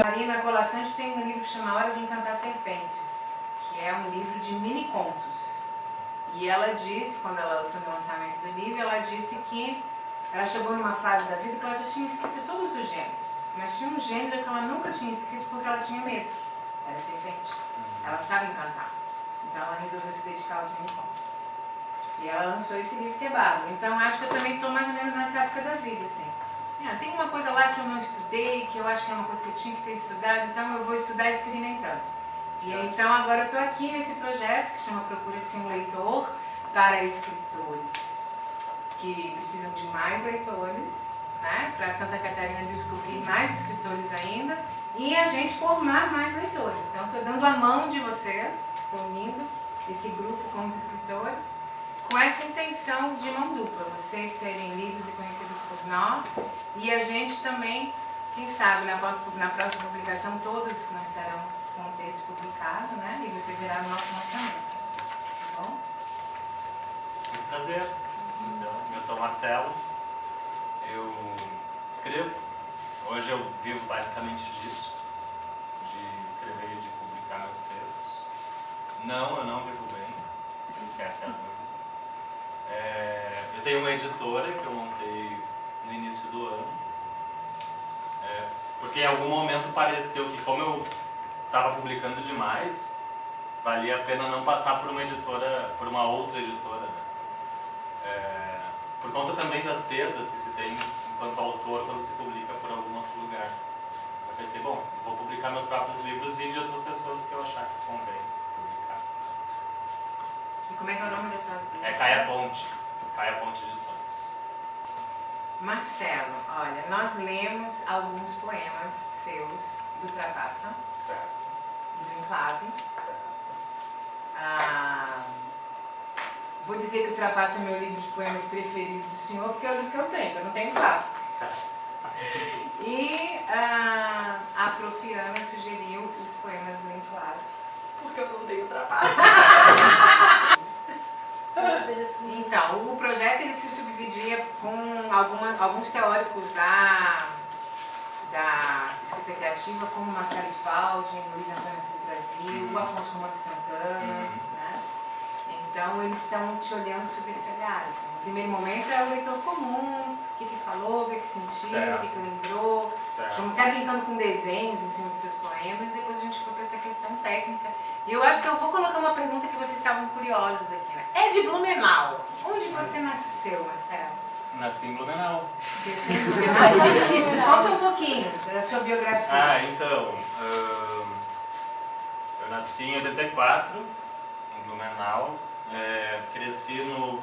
Marina Colasanti tem um livro que chama Hora de Encantar Serpentes, que é um livro de mini contos. E ela disse, quando ela foi no lançamento do livro, ela disse que ela chegou numa fase da vida que ela já tinha escrito todos os gêneros, mas tinha um gênero que ela nunca tinha escrito porque ela tinha medo. Era serpente. Ela precisava encantar. Então ela resolveu se dedicar aos mini contos. E ela lançou esse livro que é bárbaro. Então acho que eu também estou mais ou menos nessa época da vida, assim. Tem uma coisa lá que eu não estudei, que eu acho que é uma coisa que eu tinha que ter estudado, então eu vou estudar experimentando. E então agora eu estou aqui nesse projeto que chama Procura-se um Leitor para escritores que precisam de mais leitores, né? Para Santa Catarina descobrir mais escritores ainda e a gente formar mais leitores. Então estou dando a mão de vocês, estou unindo esse grupo com os escritores, com essa intenção de mão dupla, vocês serem lidos e conhecidos por nós e a gente também, quem sabe, na próxima publicação todos nós estarão com o texto publicado, né? E você verá o nosso lançamento. Tá bom? Muito prazer. Então, eu sou o Marcelo, eu escrevo. Hoje eu vivo basicamente disso, de escrever e de publicar meus textos. Não, eu não vivo bem, se essa é a dúvida. Eu tenho uma editora que eu montei no início do ano, porque em algum momento pareceu que, como eu estava publicando demais, valia a pena não passar por uma editora, por uma outra editora, né? Por conta também das perdas que se tem enquanto autor quando se publica por algum outro lugar. Eu pensei, bom, vou publicar meus próprios livros e de outras pessoas que eu achar que convém publicar. E como é que é o nome dessa? Caia Ponte Edições. Marcelo, olha, nós lemos alguns poemas seus do Trapaça. Certo. E do Enclave. Certo. Vou dizer que o Trapaça é meu livro de poemas preferido do senhor, porque é o livro que eu tenho, eu não tenho Enclave. E a Profiana sugeriu os poemas do Enclave. Porque eu não tenho Trapaça. Então, o projeto ele se subsidia com alguns teóricos da escrita criativa, como Marcelo Spalding, Luiz Antônio Assis Brasil, o Afonso Romão de Santana, né? Então, eles estão te olhando sob esse olhar. Assim. No primeiro momento é o leitor comum, o que falou, o que sentiu, o que lembrou. Estamos até brincando com desenhos em cima dos seus poemas, e depois a gente foi para essa questão técnica. E eu acho que eu vou colocar uma pergunta que vocês estavam curiosos aqui, né? É de Blumenau. Onde você nasceu, Marcelo? Nasci em Blumenau. Nasci em Blumenau. Faz sentido. Conta um pouquinho da sua biografia. Então, eu nasci em 84, em Blumenau. Cresci no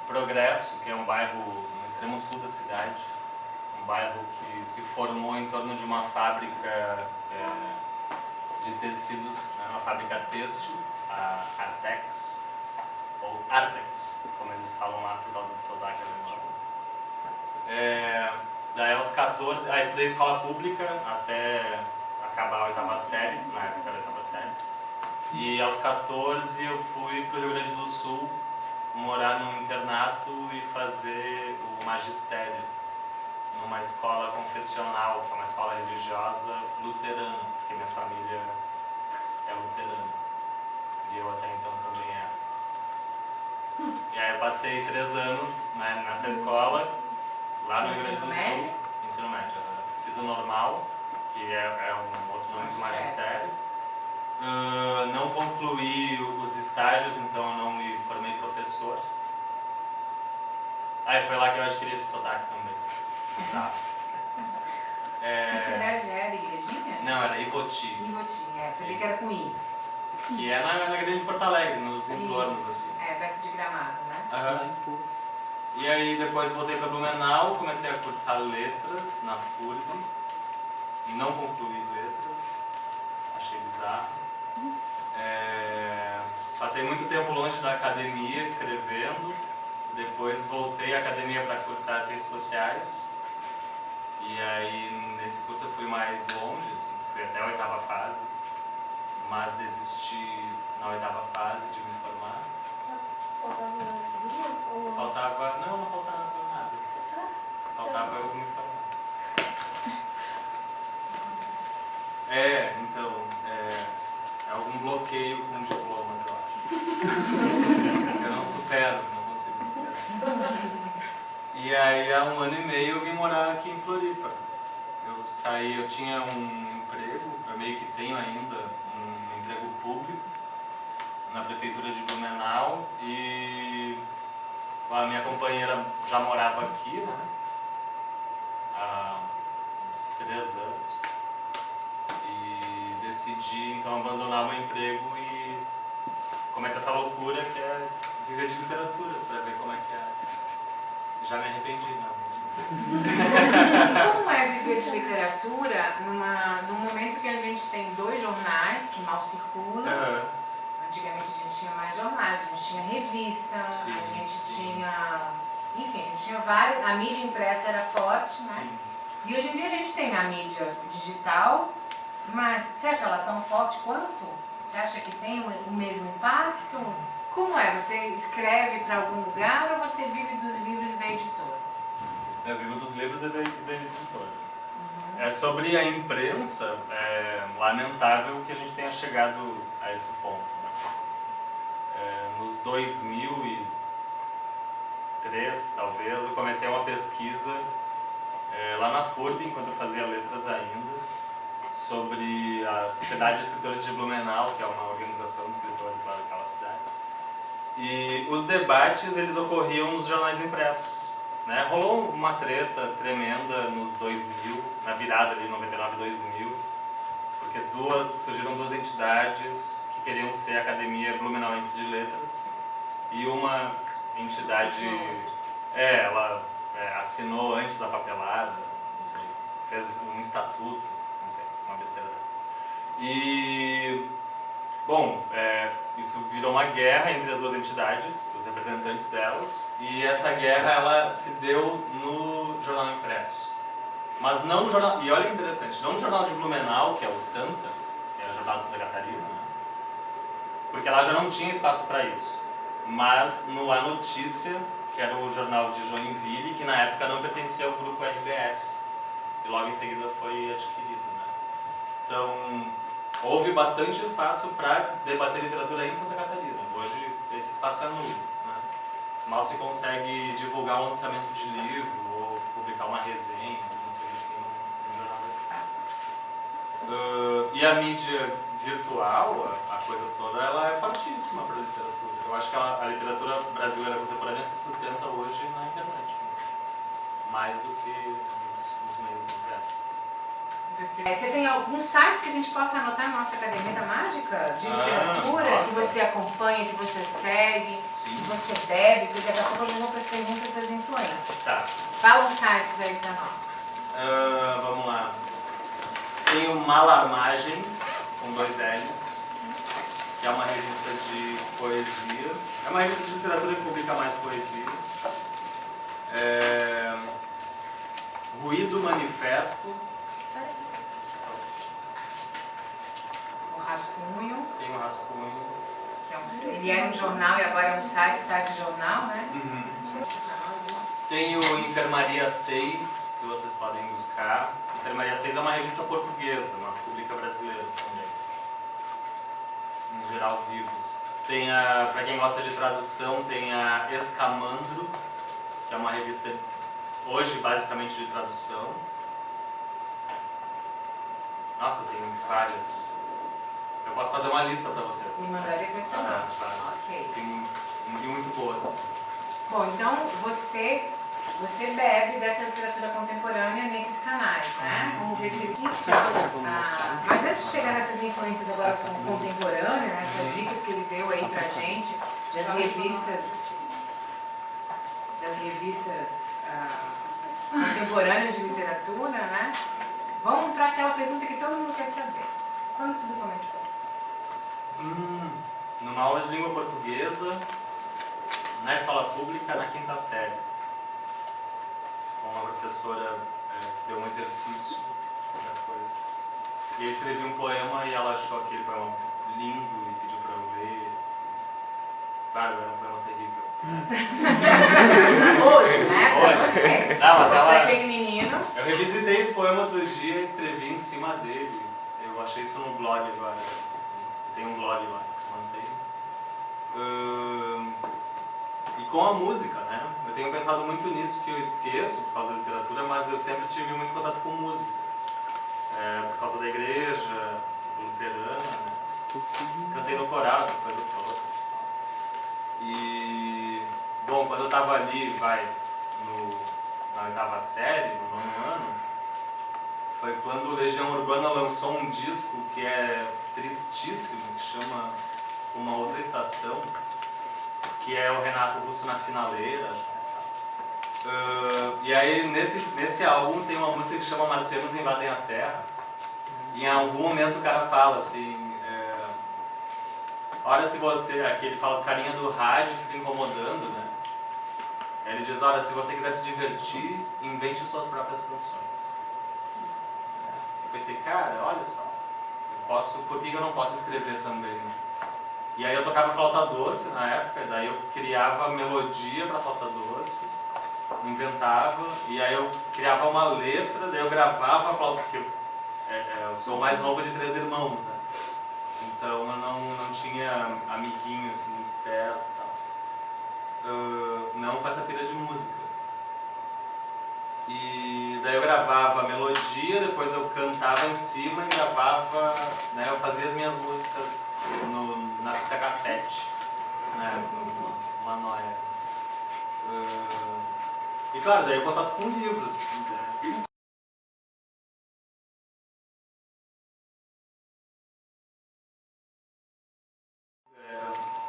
Progresso, que é um bairro no extremo sul da cidade. Um bairro que se formou em torno de uma fábrica de tecidos, né, uma fábrica têxtil, a Artex, ou Artex, como eles falam lá por causa do sotaque alemão. Daí aos 14, estudei escola pública até acabar a oitava série, na época da oitava série. E aos 14 eu fui para o Rio Grande do Sul morar num internato e fazer o magistério numa escola confessional, que é uma escola religiosa luterana, porque minha família é luterana. E eu até então também era. E aí eu passei 3 anos, né, nessa escola, lá no Rio Grande do Sul. Ensino médio. Fiz o normal, que é um outro nome do magistério. Não concluí os estágios, então eu não me formei professor. Foi lá que eu adquiri esse sotaque também, sabe? Que cidade era? Igrejinha? Não, era Ivoti. Ivoti, sabia que era com I. Que é na grande Porto Alegre, nos entornos, assim. Perto de Gramado, né? E aí depois voltei para Blumenau, comecei a cursar letras na FURB. Não concluí letras, achei bizarro. Passei muito tempo longe da academia escrevendo, depois voltei à academia para cursar Ciências Sociais, e aí nesse curso eu fui mais longe, assim, fui até a oitava fase, mas desisti na oitava fase de me formar. Faltava 2 ou não? Não faltava nada. Faltava eu me formar. Eu não supero, não consigo superar. E aí há 1 ano e meio eu vim morar aqui em Floripa. Eu tinha um emprego, eu meio que tenho ainda um emprego público na prefeitura de Blumenau e a minha companheira já morava aqui, né? Há uns 3 anos. E decidi então abandonar meu emprego e cometer essa loucura que é viver de literatura, para ver como é que é. Já me arrependi, E como é viver de literatura num momento que a gente tem 2 jornais que mal circulam? Antigamente a gente tinha mais jornais, a gente tinha revista, sim, a gente sim. tinha... Enfim, a gente tinha várias... A mídia impressa era forte, né? Sim. E hoje em dia a gente tem a mídia digital, mas você acha ela tão forte quanto? Você acha que tem o mesmo impacto? Como é? Você escreve para algum lugar ou você vive dos livros e da editora? Eu vivo dos livros e da editora. Sobre a imprensa, é lamentável que a gente tenha chegado a esse ponto. Né? Nos 2003, talvez, eu comecei uma pesquisa lá na FURB, enquanto eu fazia letras ainda, sobre a Sociedade de Escritores de Blumenau, que é uma organização de escritores lá daquela cidade. E os debates, eles ocorriam nos jornais impressos. Né? Rolou uma treta tremenda nos 2000, na virada ali, 99 e 2000, porque surgiram 2 entidades que queriam ser a Academia Blumenauense de Letras e uma entidade, ela assinou antes a papelada, não sei, fez um estatuto, não sei, uma besteira dessas. E, bom, isso virou uma guerra entre as 2 entidades, os representantes delas, e essa guerra ela se deu no jornal impresso. Mas não no jornal, e olha que interessante, não no jornal de Blumenau, que é o Santa, que é o jornal de Santa Catarina, né? Porque lá já não tinha espaço para isso. Mas no A Notícia, que era o jornal de Joinville, que na época não pertencia ao grupo RBS, e logo em seguida foi adquirido. Né? Então, houve bastante espaço para debater literatura em Santa Catarina. Hoje esse espaço é nulo. Né? Mal se consegue divulgar um lançamento de livro ou publicar uma resenha, alguma coisa assim no jornal. E a mídia virtual, a coisa toda, ela é fortíssima para a literatura. Eu acho que a literatura brasileira contemporânea se sustenta hoje na internet, né? Mais do que nos meios impressos. Você tem alguns sites que a gente possa anotar na nossa Academia da Mágica de literatura, que você acompanha, que você segue, Sim. que você deve, porque daqui a pouco eu vou para as perguntas das influências. Tá. Fala uns sites aí para nós. Vamos lá. Tem o Malarmagens, com 2 L's, que é uma revista de poesia. É uma revista de literatura que publica mais poesia. Ruído Manifesto. O Rascunho, Tem o Rascunho. que ele era um jornal e agora é um site jornal, né? Tem o Enfermaria 6, que vocês podem buscar. Enfermaria 6 é uma revista portuguesa, mas publica brasileiros também. Em geral, vivos. Tem para quem gosta de tradução, tem a Escamandro, que é uma revista hoje basicamente de tradução. Nossa, tem várias. Eu posso fazer uma lista para vocês. Me mandar depois para nós. Claro. Ok. Tem muito boas. Bom, então você bebe dessa literatura contemporânea nesses canais, né? Vamos ver se mas antes de chegar nessas influências agora contemporâneas, nessas dicas que ele deu aí pra gente, das revistas contemporâneas de literatura, né? Vamos para aquela pergunta que todo mundo quer saber. Quando tudo começou? Numa aula de língua portuguesa, na escola pública, na 5ª série. Com uma professora que deu um exercício, qualquer coisa. E eu escrevi um poema e ela achou aquele poema lindo e pediu para eu ler. Claro, era um poema terrível. Hoje, né? Pra você. Não, mas ela... aquele menino. Eu revisitei esse poema outro dia e escrevi em cima dele. Eu achei isso no blog agora. Tem um blog lá que eu E com a música, né? Eu tenho pensado muito nisso, que eu esqueço por causa da literatura, mas eu sempre tive muito contato com música. Por causa da igreja luterana, né? Cantei no coral, essas coisas todas. E, bom, quando eu estava ali, na 8ª série, no 9º ano, foi quando o Legião Urbana lançou um disco que é tristíssimo, que chama Uma Outra Estação, que é o Renato Russo na finaleira. E aí nesse álbum tem uma música que chama Marcianos Invadem a Terra. E em algum momento o cara fala assim, olha, se você, aqui ele fala do carinha do rádio que fica incomodando, né? Ele diz, olha, se você quiser se divertir, invente suas próprias canções. Eu pensei, cara, olha só, por que eu não posso escrever também, né? E aí eu tocava flauta doce na época, daí eu criava melodia para flauta doce, inventava, e aí eu criava uma letra, daí eu gravava a flauta, porque eu sou o mais novo de 3 irmãos, né? Então eu não tinha amiguinhos assim, muito perto e tal. Não com essa pilha de música. E daí eu gravava a melodia, depois eu cantava em cima e gravava, né, eu fazia as minhas músicas na fita cassete, né, uma noia. E claro, daí eu contato com livros, né.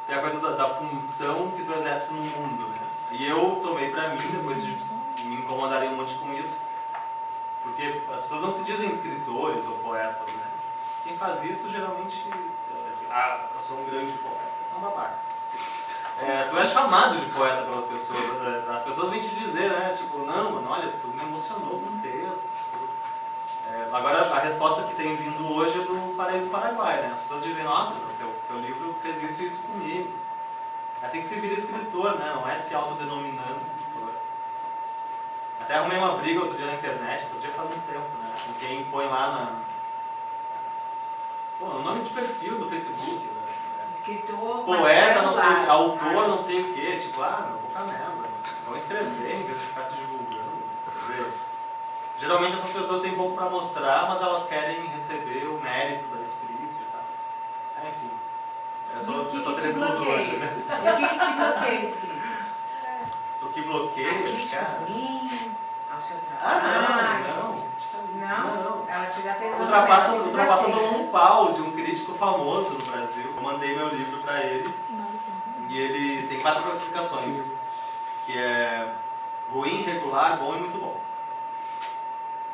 Tem a coisa da função que tu exerce no mundo, né? E eu tomei pra mim, depois de me incomodarem um monte com isso, porque as pessoas não se dizem escritores ou poetas, né? Quem faz isso geralmente, assim, eu sou um grande poeta, é um babaca. Tu é chamado de poeta pelas pessoas, as pessoas vêm te dizer, né? Tipo, não, mano, olha, tu me emocionou com o texto. Agora, a resposta que tem vindo hoje é do Paraíso Paraguai, né? As pessoas dizem, nossa, teu livro fez isso e isso comigo. É assim que se vira escritor, né? Não é se autodenominando escritor. Até arrumei uma briga outro dia na internet, outro dia faz muito tempo, né? Com quem põe lá no nome de perfil do Facebook, né? Escritor, poeta, não sei o que, autor, não sei o que, tipo, meu pouca merda. Vão escrever em vez de ficar se divulgando. Quer dizer, geralmente essas pessoas têm pouco para mostrar, mas elas querem receber o mérito da escrita e tal. Enfim, eu tô tretudo hoje, né? E o que te bloqueia, escrito? O que bloqueia, a crítica cara? ruim ao seu trabalho? Não. Ela te dá tesão. O Trapaça tomou um pau de um crítico famoso no Brasil. Eu mandei meu livro para ele e ele tem 4 classificações, que é ruim, regular, bom e muito bom.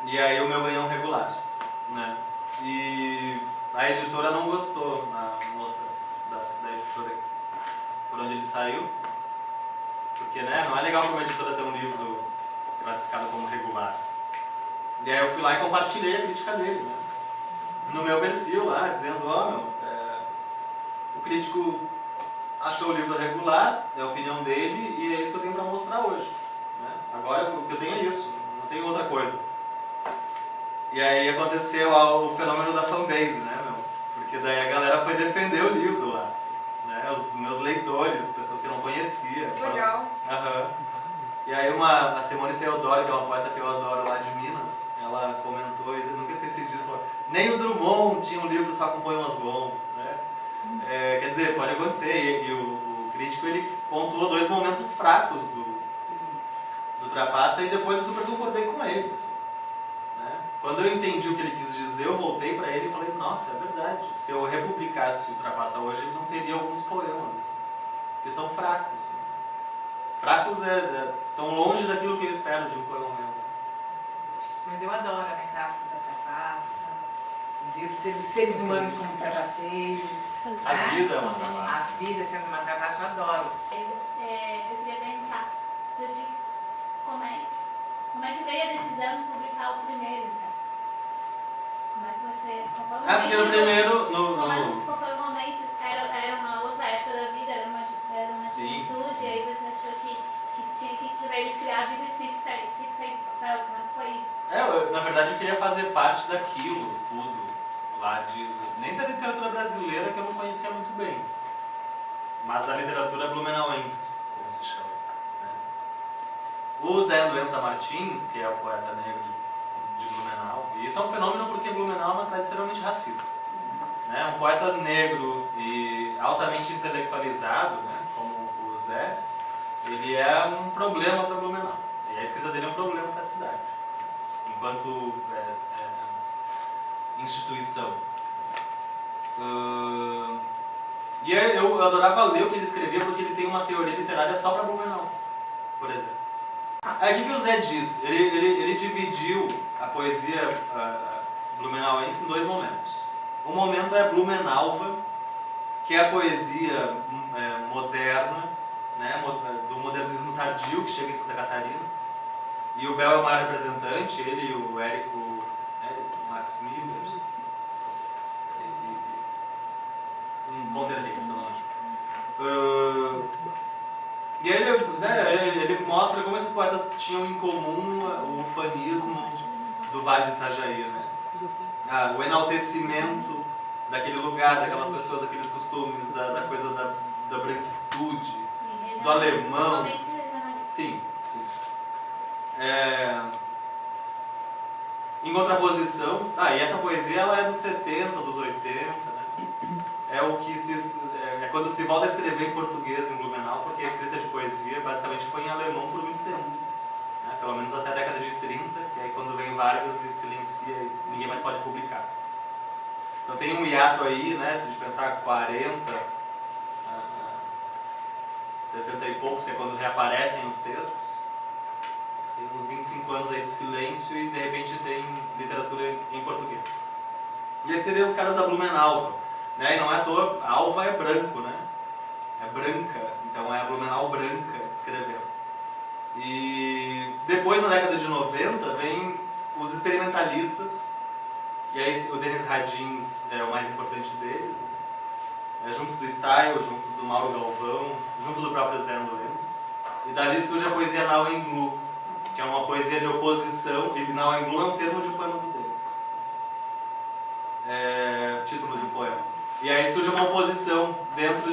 E aí o meu ganhou um regular, né? E a editora não gostou, a moça da editora por onde ele saiu, porque, né, não é legal para uma editora ter um livro classificado como regular. E aí eu fui lá e compartilhei a crítica dele, né? No meu perfil lá, dizendo, o crítico achou o livro regular, é a opinião dele, e é isso que eu tenho para mostrar hoje, né? Agora o que eu tenho é isso, não tenho outra coisa. E aí aconteceu o fenômeno da fanbase, né, meu? Porque daí a galera foi defender o livro lá, assim, né? Os meus leitores, pessoas que eu não conhecia. Legal. E aí a Simone Teodoro, que é uma poeta que eu adoro lá de Minas, ela comentou, e eu nunca esqueci disso, falou, nem o Drummond tinha um livro só com poemas bons, né? Quer dizer, pode acontecer, e o crítico ele pontuou 2 momentos fracos do Trapaça e depois eu super concordei com ele, assim, né? Quando eu entendi o que ele quis dizer, eu voltei para ele e falei, nossa, é verdade, se eu republicasse o Trapaça hoje, ele não teria alguns poemas, assim, que são fracos, assim. Fracos tão longe daquilo que eu espero de um poema meu. Mas eu adoro a metáfora da trapaça, ver os seres humanos como trapaceiros. A vida é uma trapaça. A vida sendo uma trapaça, eu adoro. Eu queria perguntar pra ti, como é que veio a decisão de publicar o primeiro, então? Como é que você... Porque no primeiro... Qual foi o momento? Era uma outra época da vida, era uma juventude, e aí você achou que pra eles criar a vida tinha que sair do papel, como é que foi isso? Na verdade eu queria fazer parte daquilo, tudo, lá nem da literatura brasileira que eu não conhecia muito bem. mas da literatura blumenauense, como se chama. Né? O Zé Andoença Martins, que é o poeta negro de Blumenau, e isso é um fenômeno porque Blumenau é uma cidade extremamente racista. Né? Um poeta negro e altamente intelectualizado, né? Como o Zé, ele é um problema para Blumenau. E a escrita dele é um problema para a cidade, enquanto instituição. E eu adorava ler o que ele escrevia porque ele tem uma teoria literária só para Blumenau, por exemplo. Aí o que o Zé diz? Ele dividiu a poesia blumenauense em dois momentos. Um momento é Blumenalva, que é a poesia moderna, né, do modernismo tardio que chega em Santa Catarina. E o Bel é o maior representante, ele e o Érico Max Miller, um Vanderleis, pelo menos. E aí ele mostra como esses poetas tinham em comum o ufanismo do Vale do Itajaí, né? O enaltecimento daquele lugar, daquelas pessoas, daqueles costumes, da coisa da branquitude, do alemão. Sim, sim. Em contraposição, e essa poesia ela é dos 70, dos 80, né? É o que é quando se volta a escrever em português em Blumenau, porque a escrita de poesia basicamente foi em alemão por muito tempo, né? Pelo menos até a década de 30, que é quando vem Vargas e silencia e ninguém mais pode publicar. Então tem um hiato aí, né? Se a gente pensar 40, 60 e poucos, é quando reaparecem os textos. Tem uns 25 anos aí de silêncio e de repente tem literatura em português. E esses seriam os caras da Blumenau, né? E não é à toa, a alva é branco, né? É branca, então é a Blumenau branca escrevendo. E depois, na década de 90, vem os experimentalistas, e aí o Denis Radins é o mais importante deles, né? Junto do Style, junto do Mauro Galvão, junto do próprio Zé Andoença. E dali surge a poesia Nauenglu, que é uma poesia de oposição, e Nauenglu é um termo de um poema do Denis. Título de um poema. E aí surge uma oposição dentro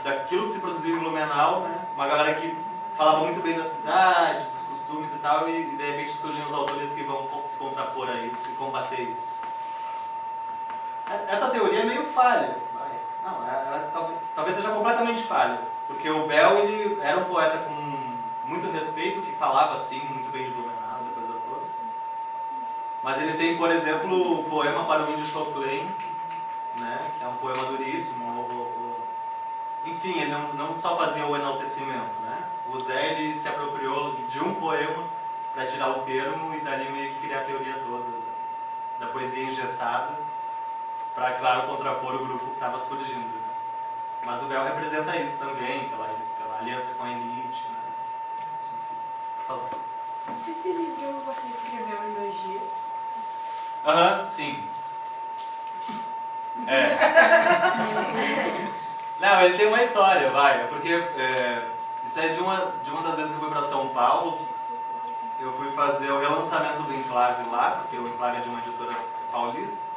daquilo que se produziu em Blumenau, né? Uma galera que falava muito bem da cidade, dos costumes e tal, e de repente surgem os autores que vão se contrapor a isso e combater isso. Essa teoria é meio falha. Não, ela talvez seja completamente falha, porque o Bel ele era um poeta com muito respeito, que falava assim muito bem de Blumenau, da coisa toda. Mas ele tem, por exemplo, o poema para o índio Chopin, né, que é um poema duríssimo. Enfim, ele não só fazia o enaltecimento, né? O Zé ele se apropriou de um poema para tirar o termo e dali meio que criar a teoria toda da poesia engessada, para, claro, contrapor o grupo que estava surgindo. Né? Mas o Bel representa isso também, pela aliança com a elite. Né? Enfim, por favor. Esse livro você escreveu em 2 dias? Sim. Não, ele tem uma história, porque isso é de uma das vezes que eu fui para São Paulo. Eu fui fazer o relançamento do Enclave lá, porque o Enclave é de uma editora paulista.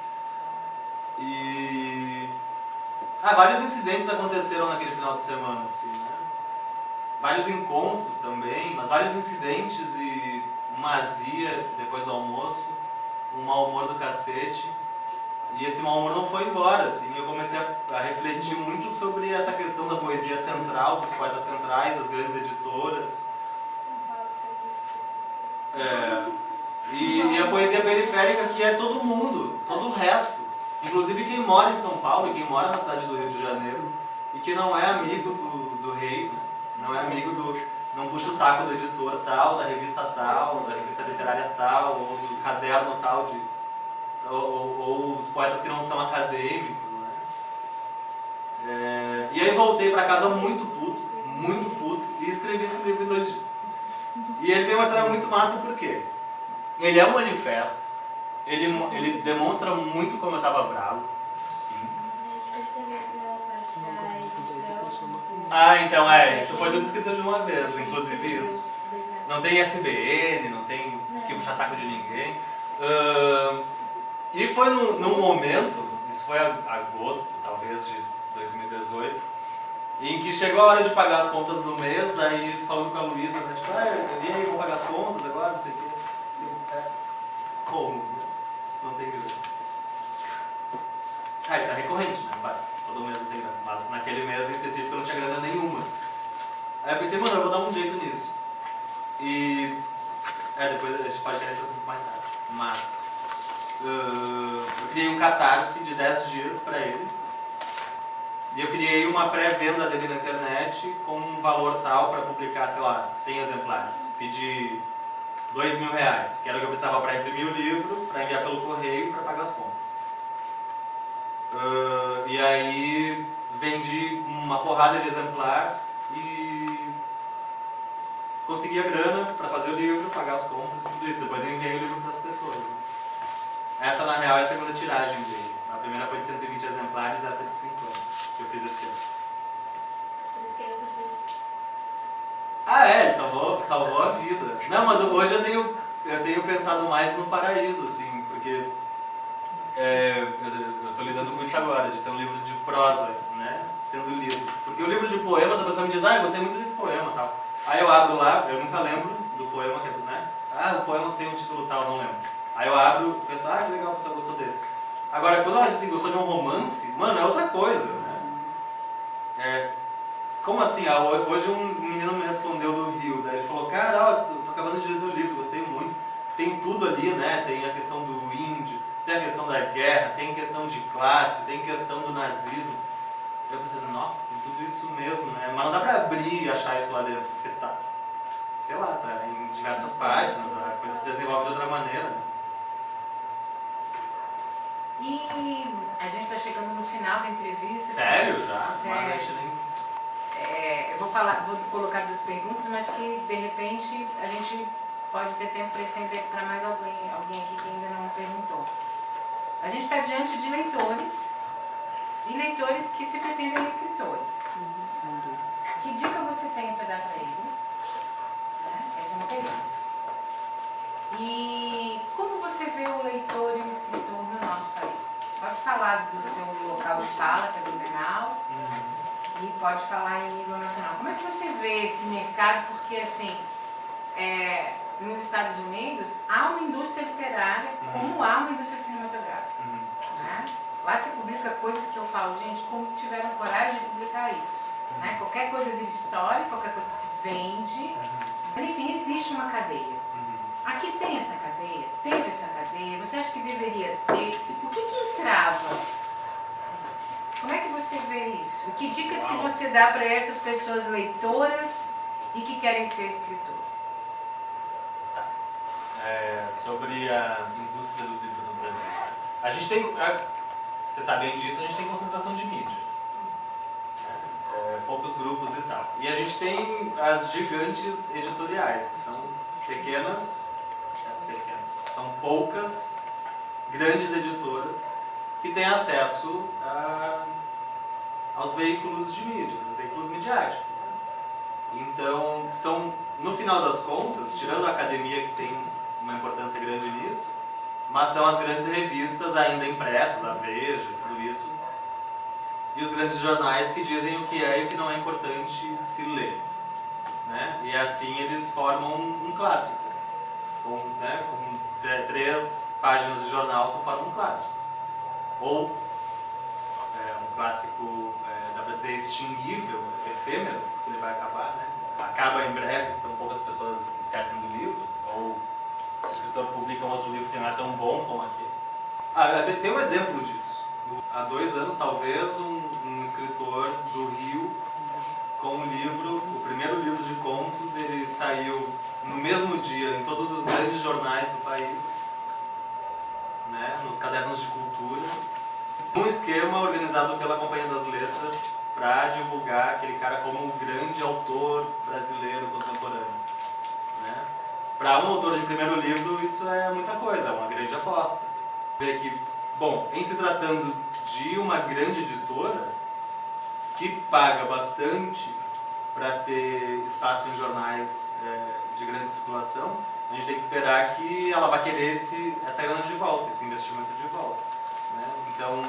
E vários incidentes aconteceram naquele final de semana, assim, né? Vários encontros também, mas vários incidentes e uma azia depois do almoço, um mau humor do cacete. E esse mau humor não foi embora, assim, eu comecei a refletir muito sobre essa questão da poesia central, dos poetas centrais, das grandes editoras. E a poesia periférica, que é todo mundo, todo o resto. Inclusive quem mora em São Paulo, e quem mora na cidade do Rio de Janeiro, e que não é amigo do rei, né? Não é amigo não puxa o saco do editor tal, da revista literária tal, ou do caderno tal, ou os poetas que não são acadêmicos, né? E aí voltei para casa muito puto, e escrevi esse livro em 2 dias. E ele tem uma história muito massa, por quê? Ele é um manifesto, ele demonstra muito como eu estava bravo, sim. Então isso foi tudo escrito de uma vez, inclusive isso. Não tem SBN, não tem que puxar saco de ninguém. E foi num momento, isso foi agosto talvez de 2018, em que chegou a hora de pagar as contas do mês, daí falando com a Luísa, né, tipo, e aí, vamos pagar as contas agora, não sei o quê. Assim, como? Isso não tem grana. Isso é recorrente, né? Todo mês não tem grana. Mas naquele mês em específico eu não tinha grana nenhuma. Aí eu pensei, mano, eu vou dar um jeito nisso. E... depois a gente pode ver esse assunto mais tarde. Mas... eu criei um catarse de 10 dias pra ele. E eu criei uma pré-venda dele na internet com um valor tal para publicar, sei lá, 100 exemplares. Pedi R$2.000, que era o que eu precisava para imprimir o livro, para enviar pelo correio e para pagar as contas. E aí vendi uma porrada de exemplares e consegui a grana para fazer o livro, pagar as contas e tudo isso. Depois eu enviei o livro para as pessoas. Né? Essa, na real, é a segunda tiragem dele. A primeira foi de 120 exemplares, essa é de 50, que eu fiz esse ano. Por isso que ele Ele salvou a vida. Não, mas hoje eu tenho pensado mais no paraíso, assim, porque eu estou lidando com isso agora, de ter um livro de prosa, né, sendo lido. Porque o livro de poemas, a pessoa me diz, eu gostei muito desse poema, tal. Aí eu abro lá, eu nunca lembro do poema, né? O poema tem um título tal, não lembro. Aí eu abro e penso, que legal, a pessoa gostou desse. Agora, quando ela diz que gostou de um romance, mano, é outra coisa, né? Como assim? Hoje um menino me respondeu do Rio, daí ele falou, cara, tô acabando de ler o livro, gostei muito. Tem tudo ali, né? Tem a questão do índio, tem a questão da guerra, tem questão de classe, tem questão do nazismo. Eu pensei, nossa, tem tudo isso mesmo, né? Mas não dá pra abrir e achar isso lá dentro, porque sei lá, tá em diversas páginas, a coisa se desenvolve de outra maneira, né? E a gente está chegando no final da entrevista. Sério já? Sério. Mas a gente nem... eu vou colocar 2 perguntas, mas que de repente a gente pode ter tempo para estender para mais alguém aqui que ainda não perguntou. A gente está diante de leitores e leitores que se pretendem escritores. Que dica você tem para dar para eles? Essa é uma pergunta. E como você vê o leitor e o escritor no nosso país? Pode falar do seu local de fala, que é Blumenau, e pode falar em nível nacional. Como é que você vê esse mercado? Porque, assim, nos Estados Unidos há uma indústria literária como há uma indústria cinematográfica. Né? Lá se publica coisas que eu falo, gente, como tiveram coragem de publicar isso? Né? Qualquer coisa vira história, qualquer coisa se vende, mas enfim, existe uma cadeia. Aqui tem essa cadeia? Teve essa cadeia? Você acha que deveria ter? O que trava? Como é que você vê isso? E que dicas que você dá para essas pessoas leitoras e que querem ser escritores? Sobre a indústria do livro no Brasil. A gente tem, vocês sabem disso, a gente tem concentração de mídia. Poucos grupos e tal. E a gente tem as gigantes editoriais, que são pequenas, são poucas grandes editoras que têm acesso aos veículos de mídia, aos veículos midiáticos. Né? Então, no final das contas, tirando a academia que tem uma importância grande nisso, mas são as grandes revistas ainda impressas, a Veja, tudo isso, e os grandes jornais que dizem o que é e o que não é importante se ler. Né? E assim eles formam um clássico. Com 3 páginas de jornal, tu forma um clássico. Ou um clássico, dá pra dizer, extinguível, efêmero, porque ele vai acabar, né? Acaba em breve, então poucas pessoas esquecem do livro. Ou se o escritor publica um outro livro que não é tão bom como aquele. Tem um exemplo disso. Há 2 anos, talvez, um escritor do Rio, com um livro, o primeiro livro de contos, ele saiu no mesmo dia em todos os grandes jornais do país, né, nos cadernos de cultura, um esquema organizado pela Companhia das Letras para divulgar aquele cara como um grande autor brasileiro contemporâneo. Né? Para um autor de primeiro livro, isso é muita coisa, é uma grande aposta. Vê que, bom, em se tratando de uma grande editora, que paga bastante para ter espaço em jornais de grande circulação, a gente tem que esperar que ela vai querer essa grana de volta, esse investimento de volta. Né? Então,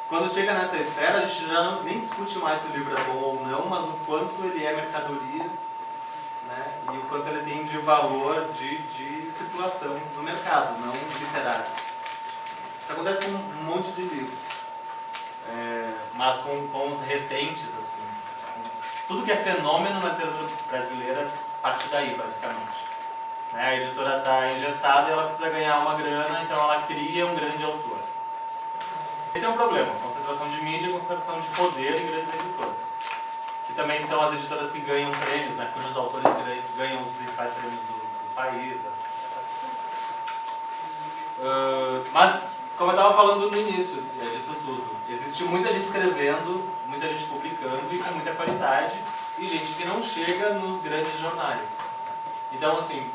quando chega nessa esfera, a gente já nem discute mais se o livro é bom ou não, mas o quanto ele é mercadoria, né? E o quanto ele tem de valor de circulação no mercado, não literário. Isso acontece com um monte de livros. Mas com os recentes, assim, tudo que é fenômeno na literatura brasileira parte daí, basicamente. Né? A editora está engessada e ela precisa ganhar uma grana, então ela cria um grande autor. Esse é um problema, concentração de mídia e concentração de poder em grandes editoras. Que também são as editoras que ganham prêmios, né? Cujos autores ganham os principais prêmios do país. Mas, como eu estava falando no início disso tudo, existe muita gente escrevendo, muita gente publicando e com muita qualidade, e gente que não chega nos grandes jornais. Então, assim,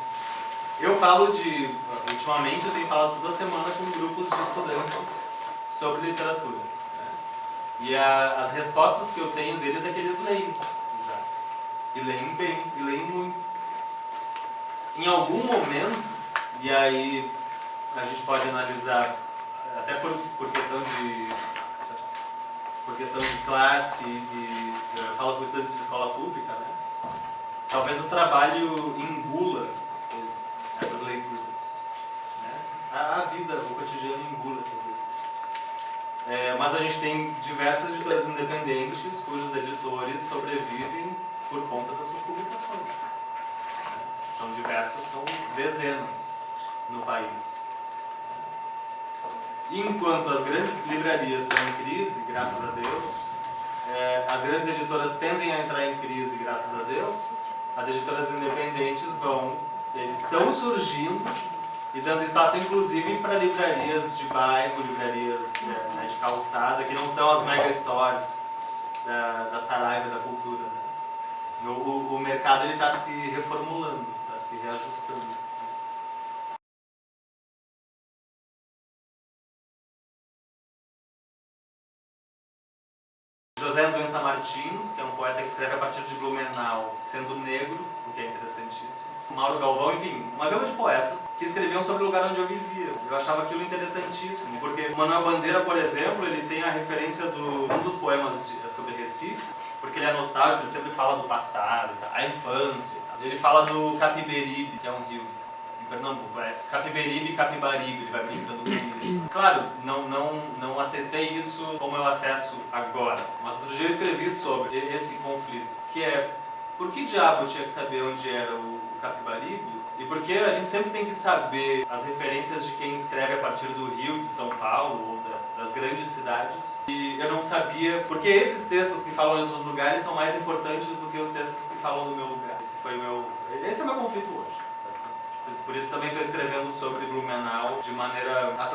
ultimamente eu tenho falado toda semana com grupos de estudantes sobre literatura. Né? E as respostas que eu tenho deles é que eles leem já. E leem bem, e leem muito. Em algum momento, e aí a gente pode analisar, até por questão de classe, e eu falo com estudantes de escola pública, né? Talvez o trabalho engula essas leituras. Né? A vida, o cotidiano engula essas leituras. Mas a gente tem diversas editoras independentes cujos editores sobrevivem por conta das suas publicações. Né? São diversas, são dezenas no país. E enquanto as grandes livrarias estão em crise, graças a Deus, as grandes editoras tendem a entrar em crise, graças a Deus, as editoras independentes estão surgindo e dando espaço, inclusive, para livrarias de bairro, livrarias de calçada, que não são as mega stores da Saraiva da cultura. Né? O mercado está se reformulando, está se reajustando. José Anduença Martins, que é um poeta que escreve a partir de Blumenau, sendo negro, o que é interessantíssimo. Mauro Galvão, enfim, uma gama de poetas que escreviam sobre o lugar onde eu vivia. Eu achava aquilo interessantíssimo, porque Manuel Bandeira, por exemplo, ele tem a referência um dos poemas sobre Recife, porque ele é nostálgico, ele sempre fala do passado, a infância. Ele fala do Capiberibe, que é um rio em Pernambuco. Capiberibe e Capibaribe, ele vai brincando com isso. Claro, não acessei isso como eu acesso agora, mas outro dia eu escrevi sobre esse conflito, que é por que diabo eu tinha que saber onde era o Capibaribe? E porque a gente sempre tem que saber as referências de quem escreve a partir do Rio, de São Paulo ou das grandes cidades. E eu não sabia porque esses textos que falam em outros lugares são mais importantes do que os textos que falam do meu lugar. Esse é o meu conflito hoje. Por isso também estou escrevendo sobre Blumenau de maneira a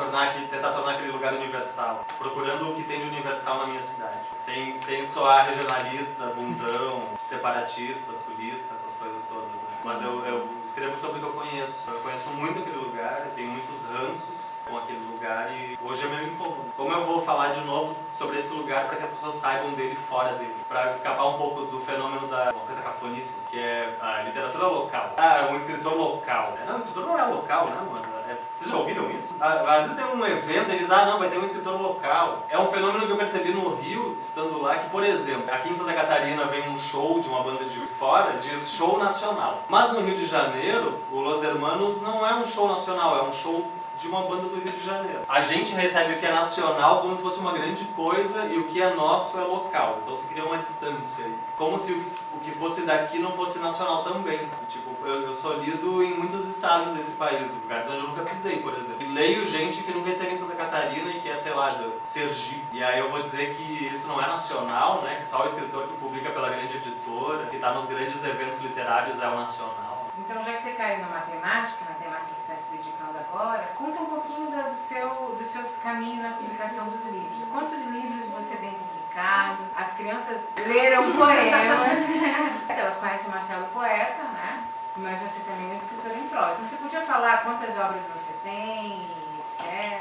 tentar tornar aquele lugar universal, procurando o que tem de universal na minha cidade, sem soar regionalista, bundão, separatista, sulista, essas coisas todas. Né? Mas eu escrevo sobre o que eu conheço. Eu conheço muito aquele lugar, eu tenho muitos ranços com aquele lugar e hoje é meu incômodo. Como eu vou falar de novo sobre esse lugar para que as pessoas saibam dele fora dele? Para escapar um pouco do fenômeno uma coisa cafoníssima, que é a literatura local. Um escritor local. Não, o escritor não é local, né, mano? Vocês já ouviram isso? Às vezes tem um evento e diz, não, vai ter um escritor local. É um fenômeno que eu percebi no Rio, estando lá, que, por exemplo, aqui em Santa Catarina vem um show de uma banda de fora, diz show nacional. Mas no Rio de Janeiro, o Los Hermanos não é um show nacional, é um show de uma banda do Rio de Janeiro. A gente recebe o que é nacional como se fosse uma grande coisa e o que é nosso é local. Então se cria uma distância aí. Como se o que fosse daqui não fosse nacional também. Tipo, eu sou lido em muitos estados desse país, lugares onde eu nunca pisei, por exemplo. E leio gente que nunca esteve em Santa Catarina e que é, sei lá, de Sergipe. E aí eu vou dizer que isso não é nacional, né? Que só o escritor que publica pela grande editora, que está nos grandes eventos literários é o nacional. Então, já que você caiu na temática que você está se dedicando agora, conta um pouquinho do seu caminho na publicação dos livros. Quantos livros você tem publicado? As crianças leram poemas, elas conhecem o Marcelo Poeta, né? Mas você também é um escritor em prosa. Então, você podia falar quantas obras você tem, etc?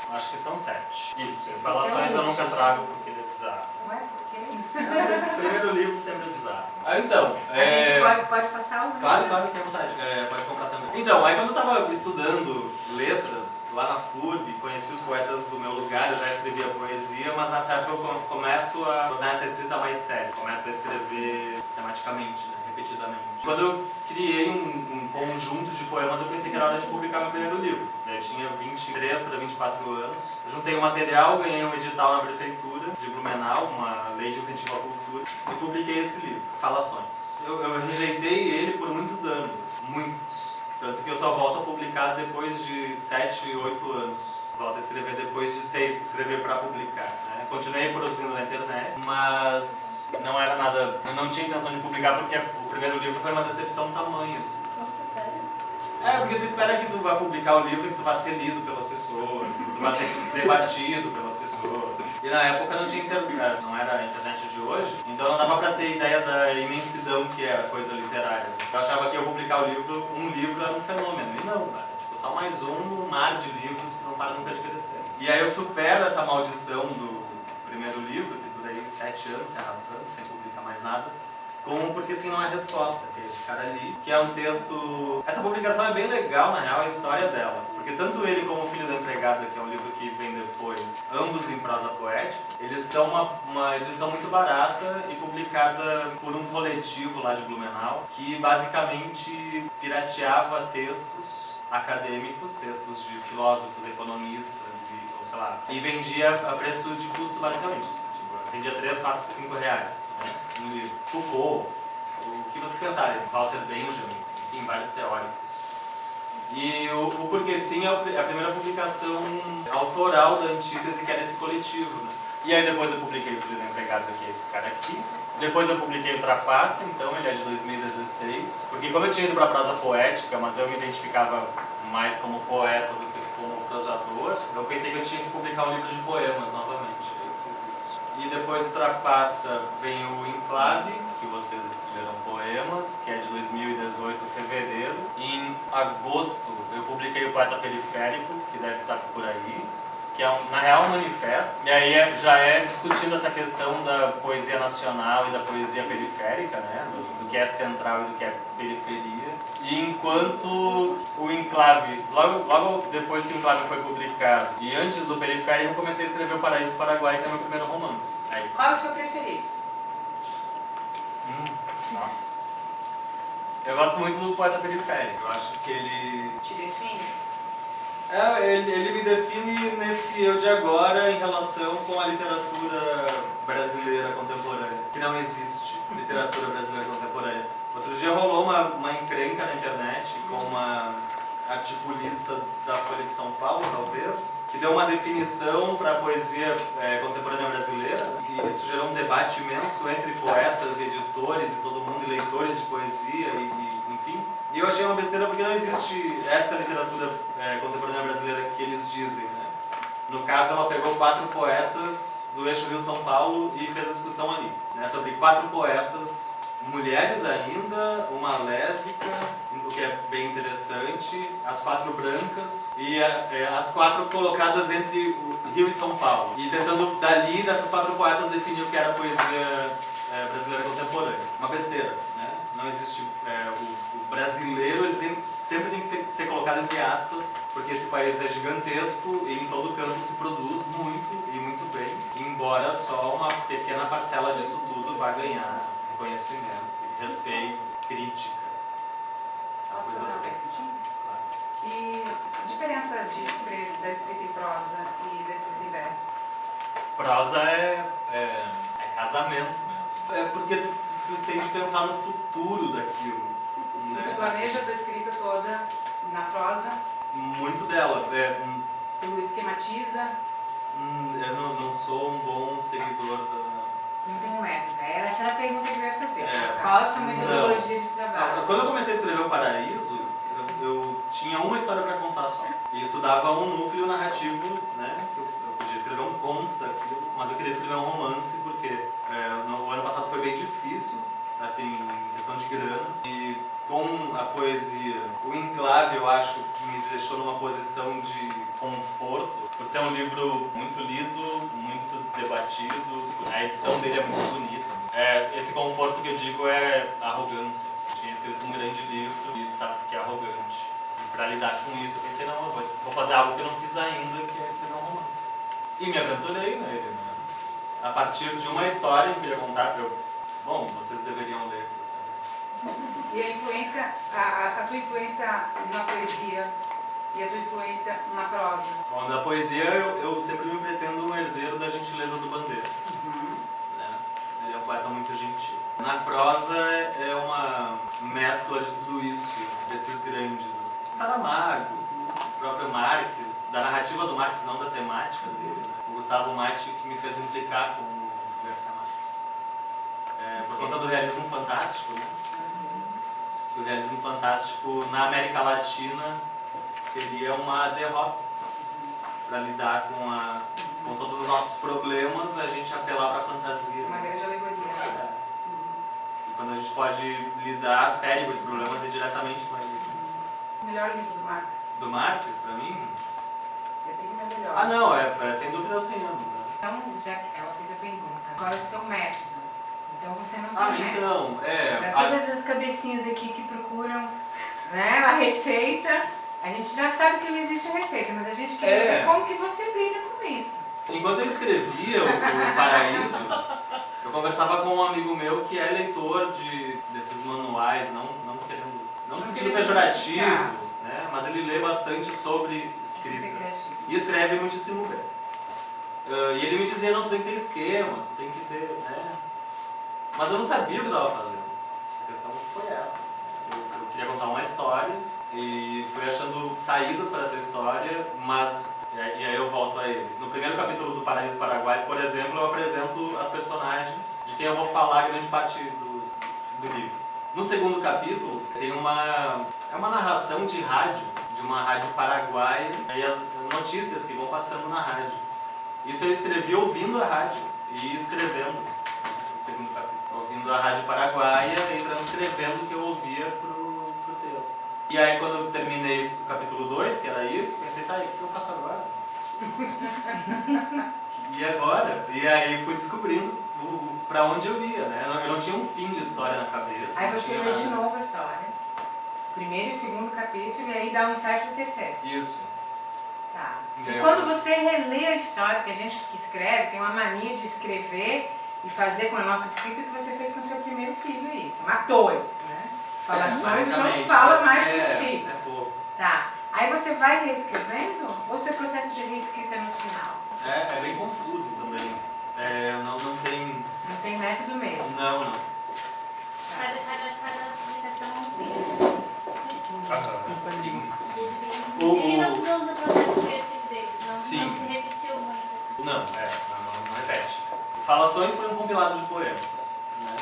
Acho que são 7. Isso, falações eu nunca trago porque ele é bizarro. Ué, por quê? O primeiro livro sempre é bizarro. Então, a gente pode passar os livros? Claro, fica à vontade. Pode comprar também. Então, aí quando eu estava estudando letras, lá na FURB, conheci os poetas do meu lugar, eu já escrevia poesia, mas nessa época eu começo a tornar essa escrita mais séria, começo a escrever sistematicamente, né, repetidamente. Quando eu criei um conjunto de poemas, eu pensei que era hora de publicar meu primeiro livro. Eu tinha 23 para 24 anos. Eu juntei o material, ganhei um edital na prefeitura de Blumenau, uma lei de incentivo à cultura, e publiquei esse livro, Falações. Eu rejeitei ele por muitos anos, assim, muitos. Tanto que eu só volto a publicar depois de 7, 8 anos. Volto a escrever depois de 6, escrever para publicar, né? Continuei produzindo na internet, mas não era nada, eu não tinha intenção de publicar porque o primeiro livro foi uma decepção tamanha, assim. Nossa, sério? Porque tu espera que tu vá publicar o livro e que tu vá ser lido pelas pessoas, que tu vá ser debatido pelas pessoas. E na época não tinha internet, não era a internet de hoje, então não dava pra ter ideia da imensidão que era a coisa literária. Eu achava que eu publicar um livro era um fenômeno, e não, era tipo só mais um mar de livros que não para nunca de crescer. E aí eu supero essa maldição do primeiro livro, que durei 7 anos se arrastando, sem publicar mais nada, porque assim não é resposta, que é esse cara ali, que é um texto... Essa publicação é bem legal, na real, a história dela, porque tanto ele como o Filho da Empregada, que é um livro que vem depois, ambos em prosa poética, eles são uma edição muito barata e publicada por um coletivo lá de Blumenau, que basicamente pirateava textos acadêmicos, textos de filósofos, economistas, ou sei lá, e vendia a preço de custo basicamente. Vendia 3, 4, 5 reais, né, no livro. Foucault, o que vocês pensarem, Walter Benjamin, enfim, vários teóricos. E o Porque Sim é a primeira publicação autoral da Antítese, que era esse coletivo, né? E aí depois eu publiquei o Filho da Empregada, que é esse cara aqui. Depois eu publiquei o Trapaça, então ele é de 2016. Porque como eu tinha ido para prosa poética, mas eu me identificava mais como poeta do que como prosador, eu pensei que eu tinha que publicar um livro de poemas novamente. E depois do Trapaça vem o Enclave, que vocês leram poemas, que é de 2018, fevereiro. E em agosto eu publiquei o Poeta Periférico, que deve estar por aí, que é na real um manifesto. E aí já é discutindo essa questão da poesia nacional e da poesia periférica, né? Do que é central e do que é periferia. E enquanto o Enclave, logo depois que o Enclave foi publicado e antes do Periférico, eu comecei a escrever O Paraíso do Paraguai, que é meu primeiro romance. É isso. Qual é o seu preferido? Nossa. Eu gosto muito do Poeta Periférico. Eu acho que ele... Te define? Ele me define nesse eu de agora em relação com a literatura brasileira contemporânea, que não existe literatura brasileira contemporânea. Outro dia rolou uma encrenca na internet com uma articulista da Folha de São Paulo, talvez, que deu uma definição para a poesia contemporânea brasileira, e isso gerou um debate imenso entre poetas e editores e todo mundo, e leitores de poesia, enfim. E eu achei uma besteira porque não existe essa literatura contemporânea brasileira que eles dizem, né? No caso, ela pegou 4 poetas do eixo Rio-São Paulo e fez a discussão ali, né, sobre 4 poetas, mulheres ainda, uma lésbica, o que é bem interessante, as 4 brancas e as 4 colocadas entre o Rio e São Paulo. E tentando dali, dessas 4 poetas, definir o que era a poesia brasileira contemporânea. Uma besteira, né? Não existe... o brasileiro ele sempre tem que ser colocado entre aspas, porque esse país é gigantesco e em todo canto se produz muito e muito bem, embora só uma pequena parcela disso tudo vá ganhar conhecimento, respeito, crítica. Posso fazer uma perguntinha? Claro. E a diferença da escrita em prosa e da escrita em verso? Prosa é casamento mesmo. É porque tu tem de pensar no futuro daquilo. Né? Tu planeja a tua escrita toda na prosa? Muito dela. Tu esquematiza? Eu não sou um bom seguidor da... Não tem um método, né? Essa era a pergunta que eu ia fazer. Qual a sua metodologia de trabalho? Quando eu comecei a escrever O Paraíso, eu tinha uma história para contar só. E isso dava um núcleo narrativo, né? Eu podia escrever um conto daquilo, mas eu queria escrever um romance porque o ano passado foi bem difícil, assim, em questão de grana. E com a poesia, o Enclave, eu acho que me deixou numa posição de conforto, por ser um livro muito lido, muito debatido, a edição dele é muito bonita. Esse conforto que eu digo é arrogância. Eu tinha escrito um grande livro e fiquei arrogante. pra lidar com isso, eu pensei, não, eu vou fazer algo que eu não fiz ainda, que é escrever um romance. E me aventurei nele, né? A partir de uma história que eu queria contar pra eu... Bom, vocês deveriam ler pra saber. E a influência, a tua influência na poesia e a tua influência na prosa? Bom, na poesia eu sempre me pretendo um herdeiro da gentileza do Bandeira. Né? Ele é um poeta muito gentil. Na prosa é uma mescla de tudo isso, desses grandes. Assim. Saramago, o próprio Marques, da narrativa do Marques, não da temática dele. Né? O Gustavo Mati que me fez implicar com o Garcia Marques. Por conta do realismo fantástico, né? Que o realismo fantástico na América Latina seria uma derrota para lidar com todos os nossos problemas, a gente apelar para a fantasia. Uma grande alegoria. E quando a gente pode lidar a sério com esses problemas e diretamente com eles. Né? O melhor livro do Marx? Do Marques, para mim? Eu tenho o meu melhor. Ah, não, é sem dúvida os 100 anos. Né? Então, já que ela fez a pergunta, qual é o seu método? Então você não tem método. Então, Para todas as cabecinhas aqui que procuram, né, a receita, a gente já sabe que não existe receita, mas a gente quer ver como que você lida com isso. Enquanto eu escrevia o Paraíso, eu conversava com um amigo meu que é leitor desses manuais, não no sentido pejorativo, né? Mas ele lê bastante sobre escrita e escreve muitíssimo bem. E ele me dizia, não, tu tem que ter esquemas, tu tem que ter... Né? Mas eu não sabia o que eu estava fazendo. A questão foi essa. Eu queria contar uma história e fui achando saídas para essa história, mas... E aí eu volto a ele. No primeiro capítulo do Paraíso Paraguai, por exemplo, eu apresento as personagens de quem eu vou falar grande parte do livro. No segundo capítulo, tem uma narração de rádio, de uma rádio paraguaia, e as notícias que vão passando na rádio. Isso eu escrevi ouvindo a rádio e escrevendo no segundo capítulo. Ouvindo a rádio paraguaia e transcrevendo o que eu ouvia pro texto. E aí quando eu terminei o capítulo 2, que era isso, pensei, tá, e o que eu faço agora? E agora? E aí fui descobrindo pra onde eu ia, né? Eu não tinha um fim de história na cabeça. Aí você lê de novo a história, primeiro e segundo capítulo, e aí dá um insight do terceiro. Isso. Tá. E quando você relê a história, porque a gente que escreve tem uma mania de escrever e fazer com a nossa escrita o que você fez com o seu primeiro filho, isso. Matou ele, né? Falações não fala mais contigo. É pouco. Tá. Aí você vai reescrevendo ou seu processo de reescrita no final? É bem confuso também. Não tem... Não tem método mesmo? Não. Cada publicação é um filho. Sim. E não mudou no processo criativo deles, não se repetiu muito. Assim. Não repete. Falações foi um compilado de poemas. Né?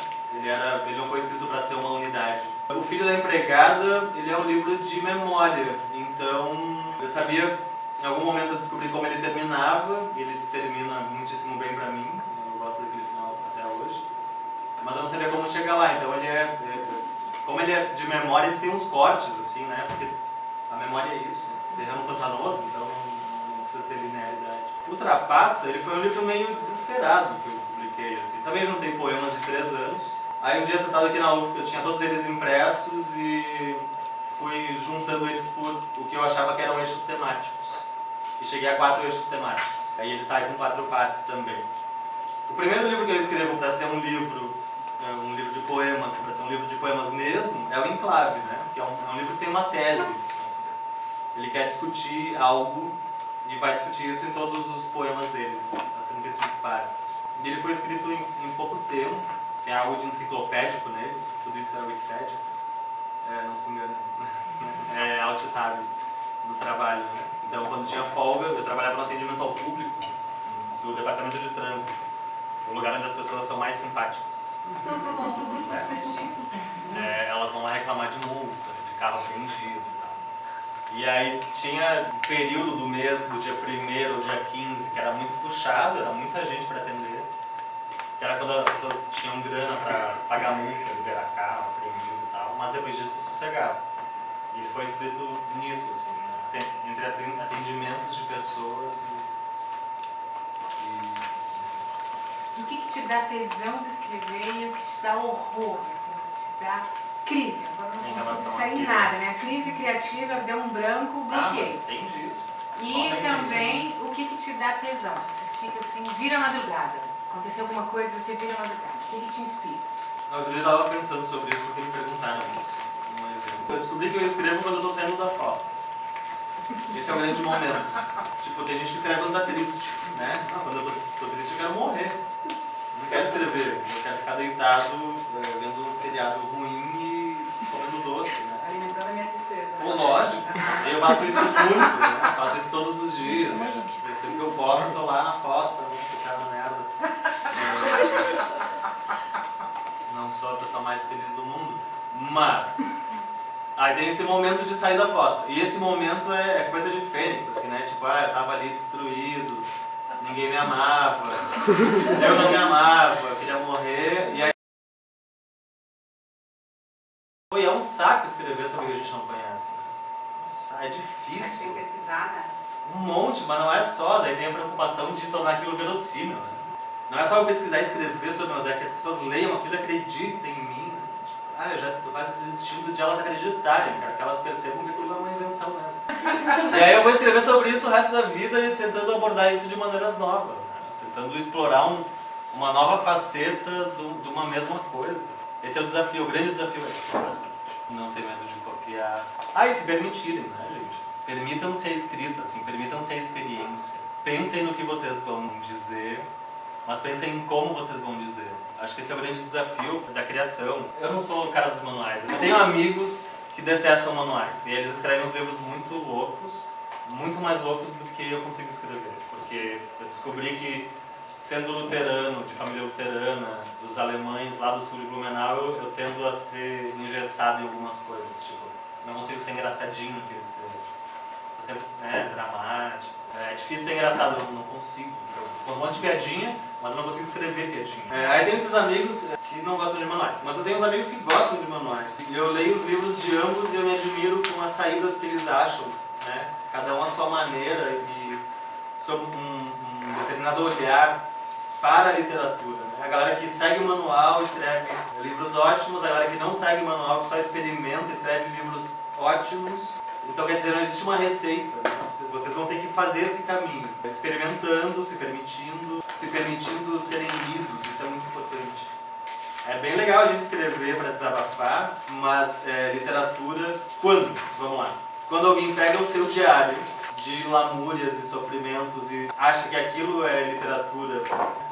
Ele não foi escrito para ser uma unidade. O Filho da Empregada, ele é um livro de memória. Então, eu sabia, em algum momento eu descobri como ele terminava. Ele termina muitíssimo bem para mim. Eu gosto daquele final até hoje. Mas eu não sabia como chegar lá. Então, como ele é de memória, ele tem uns cortes, assim, né? Porque a memória é isso. Terreno pantanoso, então não precisa ter linearidade. Ultrapassa, ele foi um livro meio desesperado que eu publiquei, assim. Também juntei poemas de 3 anos. Aí um dia sentado aqui na UFSC, eu tinha todos eles impressos e fui juntando eles por o que eu achava que eram eixos temáticos. E cheguei a 4 eixos temáticos. Aí ele sai com 4 partes também. O primeiro livro que eu escrevo para ser um livro de poemas, para ser um livro de poemas mesmo, é o Enclave, né? Que é um livro que tem uma tese. Assim. Ele quer discutir algo e vai discutir isso em todos os poemas dele, as 35 partes. E ele foi escrito em pouco tempo, tem algo de enciclopédico nele, tudo isso é a Wikipédia, não se engane, é alt tab do trabalho. Né? Então, quando tinha folga, eu trabalhava no atendimento ao público do departamento de trânsito, o lugar onde as pessoas são mais simpáticas. Elas vão lá reclamar de multa, de carro apreendido e tal. E aí tinha um período do mês, do dia 1º ao dia 15, que era muito puxado, era muita gente para atender. Que era quando as pessoas tinham grana para pagar multa, liberar carro, apreendido e tal, mas depois disso sossegava. E ele foi escrito nisso, assim, né? Entre atendimentos de pessoas O que te dá tesão de escrever e o que te dá horror, assim, o que te dá Crise. Agora Em não relação consigo a sair quê? nada. Minha crise criativa deu um branco, bloqueei. Mas tem disso. E também o que te dá tesão. Se você fica assim, vira a madrugada. Aconteceu alguma coisa, você vira a madrugada. O que te inspira? Outro dia eu estava pensando sobre isso porque me perguntaram isso. Um exemplo. Eu descobri que eu escrevo quando eu estou saindo da fossa. Esse é o grande momento. Tipo, tem gente que escreve quando tá triste, né? Não, quando eu tô triste eu quero morrer. Eu não quero escrever, eu quero ficar deitado vendo um seriado ruim e comendo doce, né? Alimentando a minha tristeza. Né? Pô, lógico. Eu faço isso muito, né? Faço isso todos os dias. Né? Quer dizer, sempre que eu posso, eu tô lá na fossa, né? Ficar na merda. Não sou a pessoa mais feliz do mundo, mas aí tem esse momento de sair da fossa. E esse momento é coisa de Fênix, assim, né? Tipo, eu tava ali destruído, ninguém me amava, eu não me amava, eu queria morrer. E aí é um saco escrever sobre o que a gente não conhece. Né? É difícil. Tem que pesquisar, né? Um monte, mas não é só. Daí tem a preocupação de tornar aquilo verossímil, né? Não é só eu pesquisar e escrever sobre, mas é que as pessoas leiam aquilo e acreditem em mim. Eu já tô quase desistindo de elas acreditarem, cara, que elas percebam que aquilo é uma invenção mesmo. E aí eu vou escrever sobre isso o resto da vida e tentando abordar isso de maneiras novas, né? Tentando explorar uma nova faceta de uma mesma coisa. Esse é o desafio, o grande desafio é esse, basicamente. Não ter medo de copiar. E se permitirem, né, gente? Permitam-se a escrita, assim, permitam-se a experiência. Pensem no que vocês vão dizer, mas pensem em como vocês vão dizer. Acho que esse é o grande desafio da criação. Eu não sou o cara dos manuais. Eu tenho amigos que detestam manuais. E eles escrevem uns livros muito loucos, muito mais loucos do que eu consigo escrever. Porque eu descobri que, sendo luterano, de família luterana, dos alemães lá do sul de Blumenau, eu tendo a ser engessado em algumas coisas. Tipo, não consigo ser engraçadinho no que eu escrevo. Sou sempre dramático. É difícil ser engraçado, eu não consigo. Eu conto um monte de piadinha, mas eu não consigo escrever piadinha. Aí tem esses amigos que não gostam de manuais, mas eu tenho uns amigos que gostam de manuais. Eu leio os livros de ambos e eu me admiro com as saídas que eles acham, né? Cada um à sua maneira e sob um determinado olhar para a literatura. Né? A galera que segue o manual escreve livros ótimos, a galera que não segue o manual, que só experimenta, escreve livros ótimos. Então, quer dizer, não existe uma receita, né? Vocês vão ter que fazer esse caminho, experimentando, se permitindo serem lidos, isso é muito importante. É bem legal a gente escrever para desabafar, mas literatura, quando? Vamos lá. Quando alguém pega o seu diário de lamúrias e sofrimentos e acha que aquilo é literatura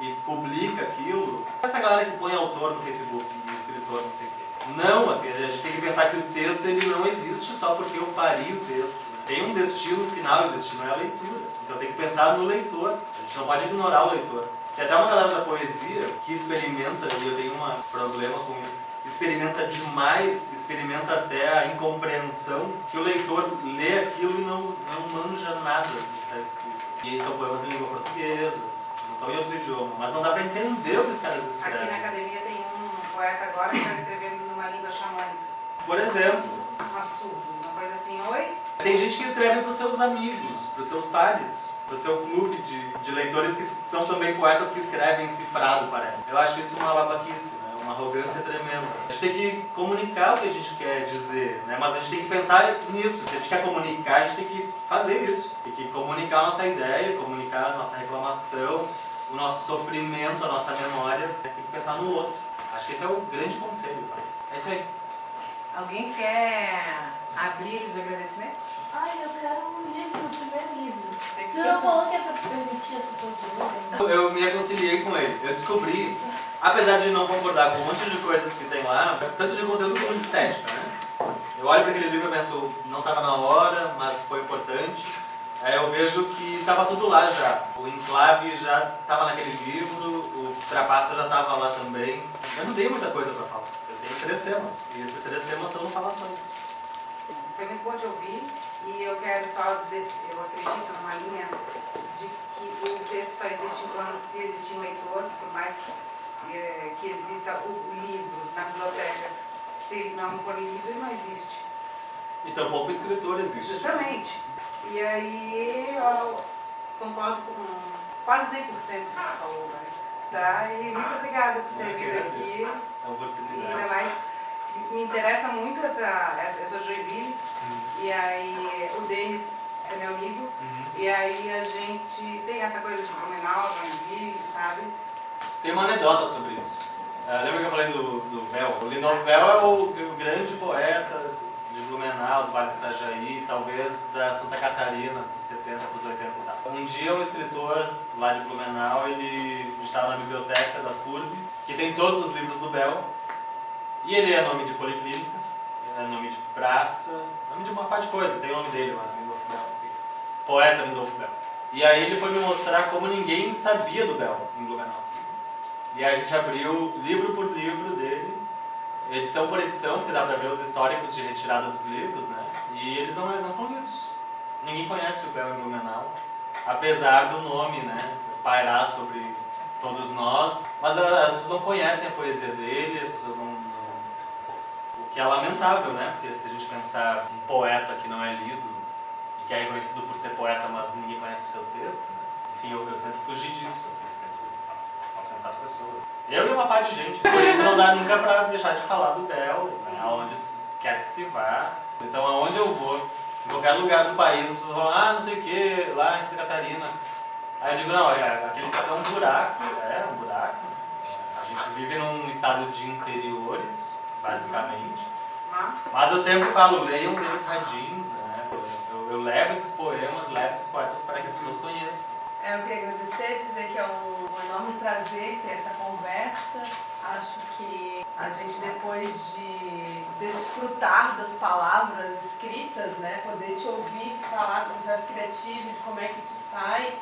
e publica aquilo, essa galera que põe autor no Facebook, escritor, não sei o quê. Não, assim, a gente tem que pensar que o texto ele não existe só porque eu pari o texto. Né? Tem um destino final e o destino é a leitura. Então tem que pensar no leitor. A gente não pode ignorar o leitor. Tem até uma galera da poesia que experimenta, e eu tenho um problema com isso, experimenta demais, experimenta até a incompreensão, que o leitor lê aquilo e não manja nada do que está escrito. E são poemas em língua portuguesa, não estão em outro idioma, mas não dá para entender o que os caras escrevem. Aqui na academia tem um poeta agora que está escrevendo numa língua xamânica. Por exemplo. Um absurdo, uma coisa assim, oi? Tem gente que escreve para os seus amigos, para os seus pares, para o seu clube de leitores que são também poetas que escrevem cifrado, parece. Eu acho isso uma babaquice, né? Uma arrogância tremenda. A gente tem que comunicar o que a gente quer dizer, né? Mas a gente tem que pensar nisso. Se a gente quer comunicar, a gente tem que fazer isso. Tem que comunicar a nossa ideia, comunicar a nossa reclamação, o nosso sofrimento, a nossa memória. Tem que pensar no outro. Acho que esse é o grande conselho. Tá? É isso aí. Alguém quer abrir os agradecimentos? Eu quero um livro, o primeiro livro. Tu não falou que é para permitir as pessoas lerem? Eu me reconciliei com ele. Eu descobri, apesar de não concordar com um monte de coisas que tem lá, tanto de conteúdo como de estética, né? Eu olho para aquele livro e penso, não estava na hora, mas foi importante. Eu vejo que estava tudo lá já. O Enclave já estava naquele livro, o Trapaça já estava lá também. Eu não tenho muita coisa para falar. Eu tenho 3 temas, e esses 3 temas estão no Falações. Foi muito bom de ouvir e eu quero só, eu acredito numa linha de que o texto só existe enquanto se existir um leitor, por mais que exista o livro na biblioteca, se ele não for lido, ele não existe. E tampouco o escritor existe. Justamente. E aí eu concordo com quase 100% do que você falou, né? Tá? E muito obrigada por ter vindo aqui. É uma oportunidade. E ainda mais, me interessa muito essa Joinville. E aí o Denis é meu amigo. E aí a gente tem essa coisa de Blumenau, Joinville, sabe? Tem uma anedota sobre isso. Lembra que eu falei do Bell? O Linolf Bell é o grande poeta de Blumenau, do Vale do Itajaí, talvez da Santa Catarina, dos 70 para os 80 e tal. Um dia um escritor lá de Blumenau, a gente estava na biblioteca da FURB, que tem todos os livros do Bell, e ele é nome de policlínica, é nome de praça, nome de uma parte de coisa, tem o nome dele lá, Linolf Bell, assim. Poeta Linolf Bell. E aí ele foi me mostrar como ninguém sabia do Bell em Blumenau. E aí a gente abriu livro por livro dele, edição por edição, porque dá pra ver os históricos de retirada dos livros, né? E eles não são lidos. Ninguém conhece o Bell em Blumenau, apesar do nome, né, pairar sobre todos nós. Mas as pessoas não conhecem a poesia dele, as pessoas não... O que é lamentável, né? Porque se a gente pensar um poeta que não é lido, e que é reconhecido por ser poeta, mas ninguém conhece o seu texto, né? Enfim, eu tento fugir disso. Alcançar as pessoas. Eu e uma parte de gente. Por isso não dá nunca pra deixar de falar do Bell, né, aonde quer que se vá. Então aonde eu vou, em qualquer lugar do país, as pessoas falam, não sei o que, lá em Santa Catarina. Aí eu digo, não, aquele estado é um buraco, um buraco. A gente vive num estado de interiores, basicamente. Mas eu sempre falo, leiam deles radinhos, né? Eu levo esses poemas, levo esses poetas para que as pessoas conheçam. Eu queria agradecer, dizer que é um enorme prazer ter essa conversa. Acho que a gente, depois de desfrutar das palavras escritas, né, poder te ouvir falar do processo criativo, de como é que isso sai,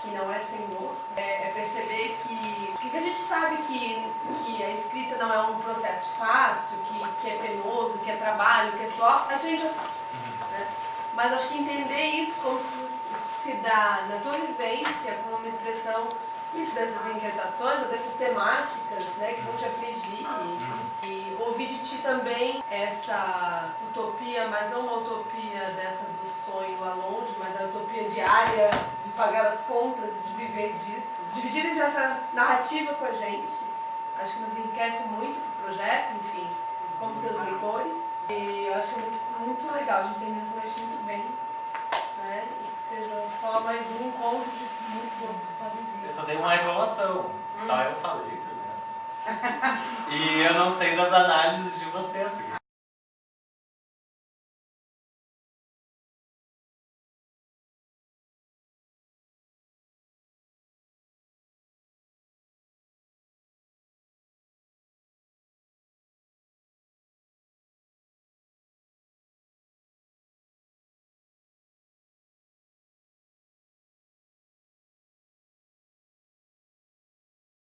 que não é sem dor, é perceber que a gente sabe que a escrita não é um processo fácil, que é penoso, que é trabalho, que é suor, a gente já sabe, né? Mas acho que entender isso como se dá na tua vivência, como uma expressão isso, dessas inquietações ou dessas temáticas, né, que vão te afligir e ouvir de ti também essa utopia, mas não uma utopia dessa do sonho lá longe, mas a utopia diária de pagar as contas e de viver disso. Dividir essa narrativa com a gente, acho que nos enriquece muito o projeto, enfim, como teus leitores. E eu acho que é muito legal, a gente entender essa noite muito bem, né? E que seja só mais um encontro de muitos outros que podem vir. Eu só tenho uma reclamação, só eu falei primeiro. E eu não sei das análises de vocês.